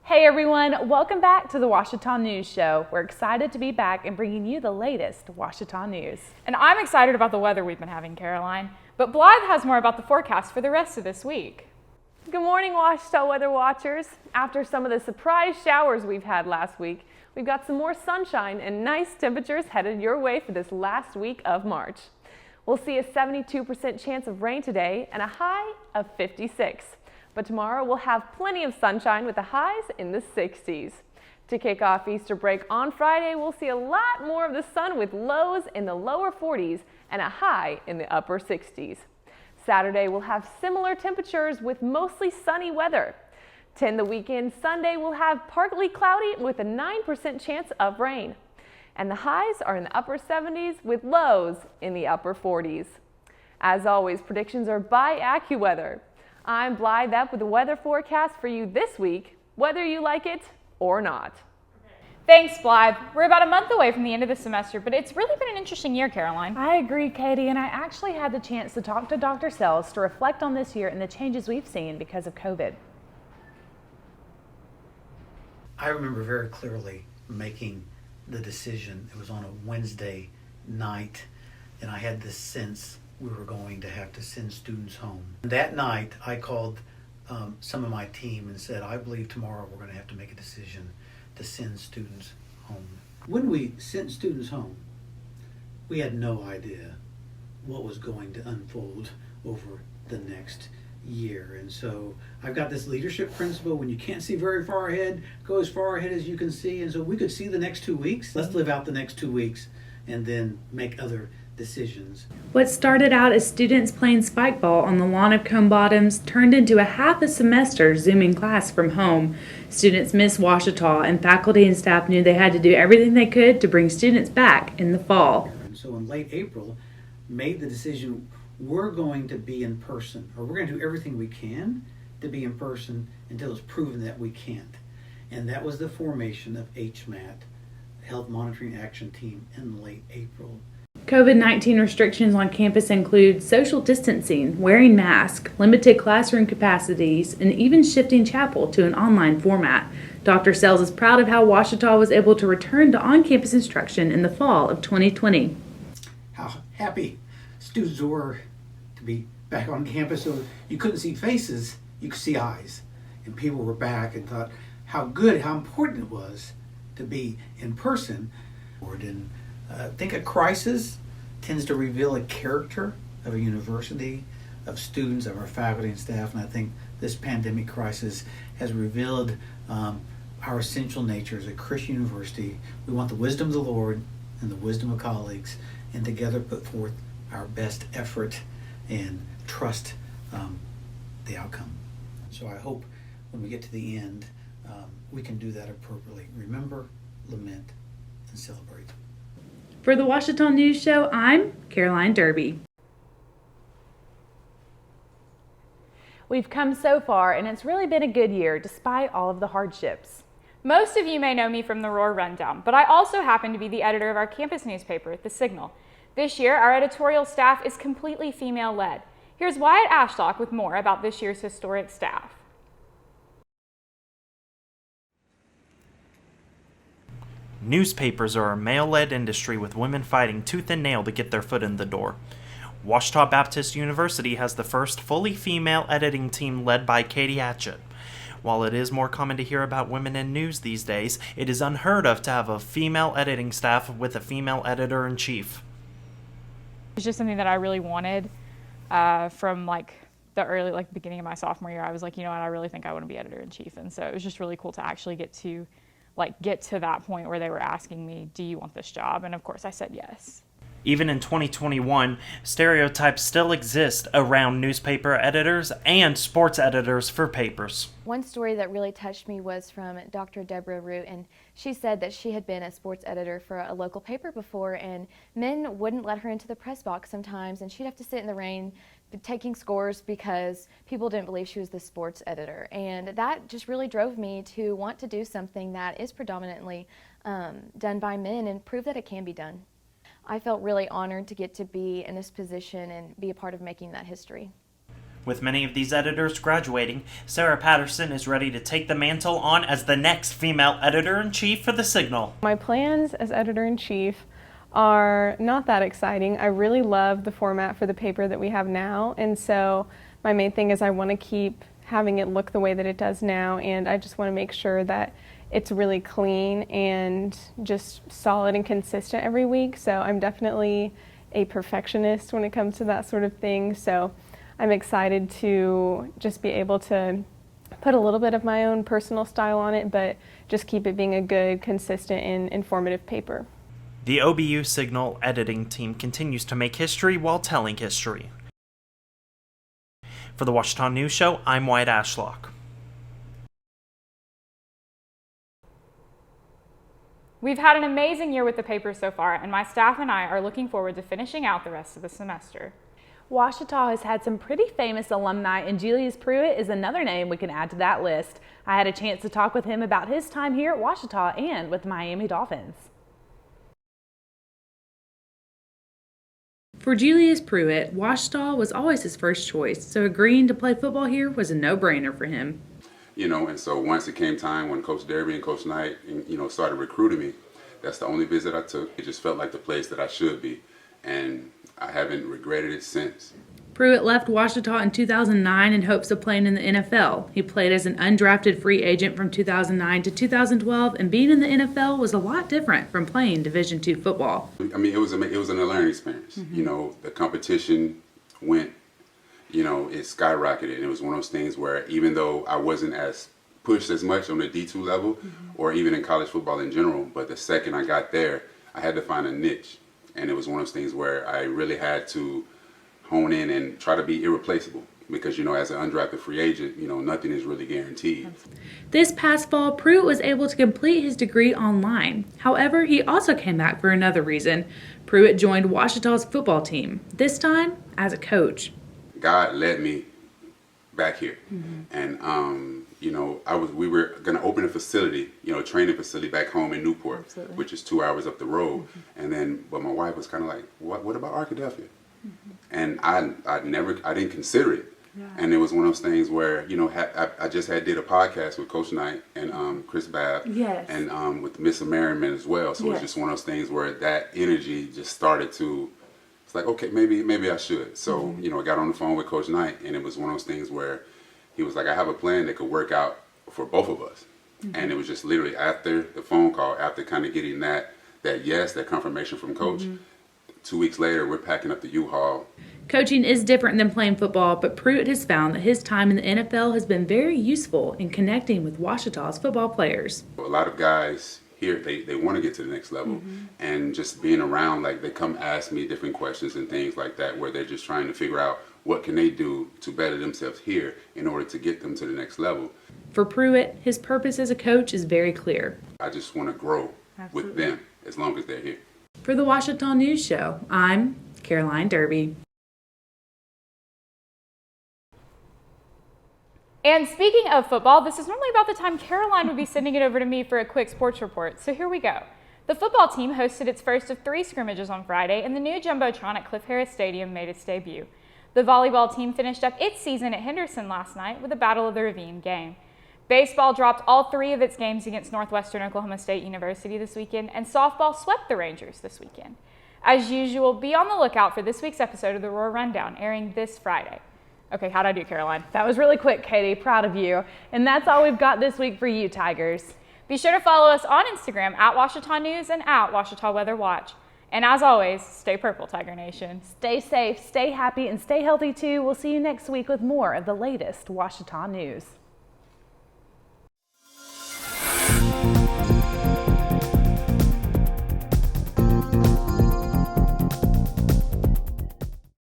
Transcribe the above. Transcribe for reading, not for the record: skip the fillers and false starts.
Hey everyone, welcome back to the Ouachita News Show. We're excited to be back and bringing you the latest Ouachita news. And I'm excited about the weather we've been having, Caroline. But Blythe has more about the forecast for the rest of this week. Good morning, Ouachita weather watchers. After some of the surprise showers we've had last week, we've got some more sunshine and nice temperatures headed your way for this last week of March. We'll see a 72% chance of rain today and a high of 56. But tomorrow we'll have plenty of sunshine with the highs in the 60s. To kick off Easter break on Friday, we'll see a lot more of the sun with lows in the lower 40s and a high in the upper 60s. Saturday we'll have similar temperatures with mostly sunny weather. To end the weekend, Sunday we'll have partly cloudy with a 9% chance of rain. And the highs are in the upper 70s with lows in the upper 40s. As always, predictions are by AccuWeather. I'm Blythe up with the weather forecast for you this week, whether you like it or not. Thanks, Blythe. We're about a month away from the end of the semester, but it's really been an interesting year, Caroline. I agree, Katie, and I actually had the chance to talk to Dr. Sells to reflect on this year and the changes we've seen because of COVID. I remember very clearly making the decision. It was on a Wednesday night, and I had this sense we were going to have to send students home. That night, I called some of my team and said, I believe tomorrow we're going to have to make a decision to send students home. When we sent students home, we had no idea what was going to unfold over the next year. And so I've got this leadership principle: when you can't see very far ahead, go as far ahead as you can see. And so we could see the next 2 weeks. Let's live out the next 2 weeks and then make other decisions. What started out as students playing spike ball on the lawn of Cone Bottoms turned into a half a semester Zooming class from home. Students missed Ouachita, and faculty and staff knew they had to do everything they could to bring students back in the fall. And so in late April, made the decision we're going to be in person, or we're going to do everything we can to be in person until it's proven that we can't. And that was the formation of HMAT, Health Monitoring Action Team, in late April. COVID-19 restrictions on campus include social distancing, wearing masks, limited classroom capacities, and even shifting chapel to an online format. Dr. Sells is proud of how Ouachita was able to return to on-campus instruction in the fall of 2020. How happy students were to be back on campus. So you couldn't see faces, you could see eyes. And people were back and thought how good, how important it was to be in person. And I think a crisis tends to reveal a character of a university, of students, of our faculty and staff, and I think this pandemic crisis has revealed our essential nature as a Christian university. We want the wisdom of the Lord and the wisdom of colleagues, and together put forth our best effort and trust the outcome. So I hope when we get to the end, we can do that appropriately. Remember, lament, and celebrate. For the Ouachita News Show, I'm Caroline Derby. We've come so far, and it's really been a good year despite all of the hardships. Most of you may know me from the Roar Rundown, but I also happen to be the editor of our campus newspaper, The Signal. This year, our editorial staff is completely female-led. Here's Wyatt Ashlock with more about this year's historic staff. Newspapers are a male-led industry with women fighting tooth and nail to get their foot in the door. Ouachita Baptist University has the first fully female editing team led by Katie Hatchett. While it is more common to hear about women in news these days, it is unheard of to have a female editing staff with a female editor-in-chief. It's just something that I really wanted from the beginning of my sophomore year. I was like, you know what, I really think I want to be editor-in-chief. And so it was just really cool to actually get to that point where they were asking me, do you want this job? And of course I said yes. Even in 2021, stereotypes still exist around newspaper editors and sports editors for papers. One story that really touched me was from Dr. Deborah Root, and she said that she had been a sports editor for a local paper before, and men wouldn't let her into the press box sometimes, and she'd have to sit in the rain taking scores because people didn't believe she was the sports editor. And that just really drove me to want to do something that is predominantly done by men and prove that it can be done. I felt really honored to get to be in this position and be a part of making that history. With many of these editors graduating, Sarah Patterson is ready to take the mantle on as the next female editor-in-chief for the Signal. My plans as editor-in-chief are not that exciting. I really love the format for the paper that we have now, and so my main thing is I want to keep having it look the way that it does now, and I just want to make sure that it's really clean and just solid and consistent every week. So I'm definitely a perfectionist when it comes to that sort of thing. So I'm excited to just be able to put a little bit of my own personal style on it, but just keep it being a good, consistent, and informative paper. The OBU Signal editing team continues to make history while telling history. For the Ouachita News Show, I'm Wyatt Ashlock. We've had an amazing year with the paper so far, and my staff and I are looking forward to finishing out the rest of the semester. Ouachita has had some pretty famous alumni, and Julius Pruitt is another name we can add to that list. I had a chance to talk with him about his time here at Ouachita and with the Miami Dolphins. For Julius Pruitt, Ouachita was always his first choice, so agreeing to play football here was a no-brainer for him. And so once it came time when Coach Derby and Coach Knight, started recruiting me, that's the only visit I took. It just felt like the place that I should be, and I haven't regretted it since. Pruitt left Ouachita in 2009 in hopes of playing in the NFL. He played as an undrafted free agent from 2009 to 2012, and being in the NFL was a lot different from playing Division II football. I mean, it was a learning experience. Mm-hmm. The competition went, it skyrocketed. And it was one of those things where even though I wasn't as pushed as much on the D2 level, or even in college football in general, but the second I got there, I had to find a niche. And it was one of those things where I really had to hone in and try to be irreplaceable. Because, as an undrafted free agent, nothing is really guaranteed. This past fall, Pruitt was able to complete his degree online. However, he also came back for another reason. Pruitt joined Ouachita's football team, this time as a coach. God led me back here. And, we were going to open a facility, training facility back home in Newport, Absolutely. Which is 2 hours up the road. And but my wife was kind of like, what about Arkadelphia? And I didn't consider it. Yeah. And it was one of those things where, I just did a podcast with Coach Knight and Chris Babb. Yes. And with Miss Merriman as well. So Yes. It's just one of those things where that energy just started to, it's like, okay, maybe I should. So, I got on the phone with Coach Knight, and it was one of those things where he was like, I have a plan that could work out for both of us. And it was just literally after the phone call, after kind of getting that confirmation from Coach, 2 weeks later, we're packing up the U-Haul. Coaching is different than playing football, but Pruitt has found that his time in the NFL has been very useful in connecting with Ouachita's football players. A lot of guys here, they want to get to the next level, and just being around, like, they come ask me different questions and things like that, where they're just trying to figure out what can they do to better themselves here in order to get them to the next level. For Pruitt, his purpose as a coach is very clear. I just want to grow Absolutely. with them as long as they're here. For the Ouachita News Show, I'm Caroline Derby. And speaking of football, this is normally about the time Caroline would be sending it over to me for a quick sports report. So here we go. The football team hosted its first of 3 scrimmages on Friday, and the new Jumbotron at Cliff Harris Stadium made its debut. The volleyball team finished up its season at Henderson last night with a Battle of the Ravine game. Baseball dropped all 3 of its games against Northwestern Oklahoma State University this weekend, and softball swept the Rangers this weekend. As usual, be on the lookout for this week's episode of the Roar Rundown, airing this Friday. Okay, how'd I do, Caroline? That was really quick, Katie. Proud of you. And that's all we've got this week for you, Tigers. Be sure to follow us on Instagram at Ouachita News and at Ouachita Weather Watch. And as always, stay purple, Tiger Nation. Stay safe, stay happy, and stay healthy too. We'll see you next week with more of the latest Ouachita news.